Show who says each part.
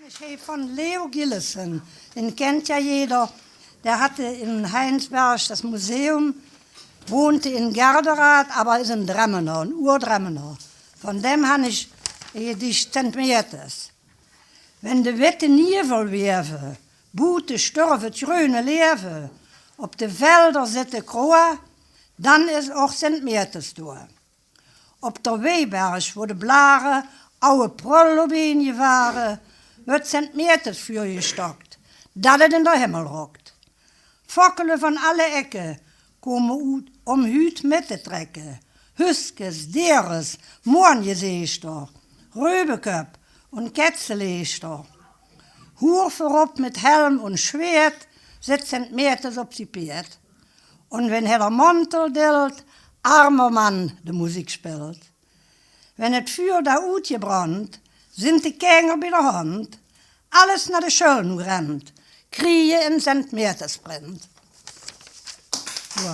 Speaker 1: Ich habe von Leo Gillessen, den kennt ja jeder. Der hatte in Heinsberg das Museum, wohnte in Gerderath, aber ist ein Dremmener, ein Urdremmener. Von dem habe ich Gedicht Zentmiertes. Wenn de Wette Nievel werfe, Bute störve, Tröne lewe, ob de Wälder sitte Kroa, dann ist auch Zentmiertes da. Ob der Wehberg, wo de Blare, aue Prollobenje waren, wird Zentmiertes für gestockt, dat het in der Himmel rockt. Fokkele von alle Ecke komen Hüt mit te trekken. Huskes, Deres, Moornjeseester, Röbeköp und Ketzeleester. Hurverop mit Helm und Schwert sitzt Zentmiertes op sie Pferd. Und wenn der Mantel dillt, armer Mann de Musik spielt. Wenn het Feuer da uitgebrannt, sind die Känger bei der Hand, alles nach der Schönen rennt, Kriege in Zentmiertes brennt. Ja.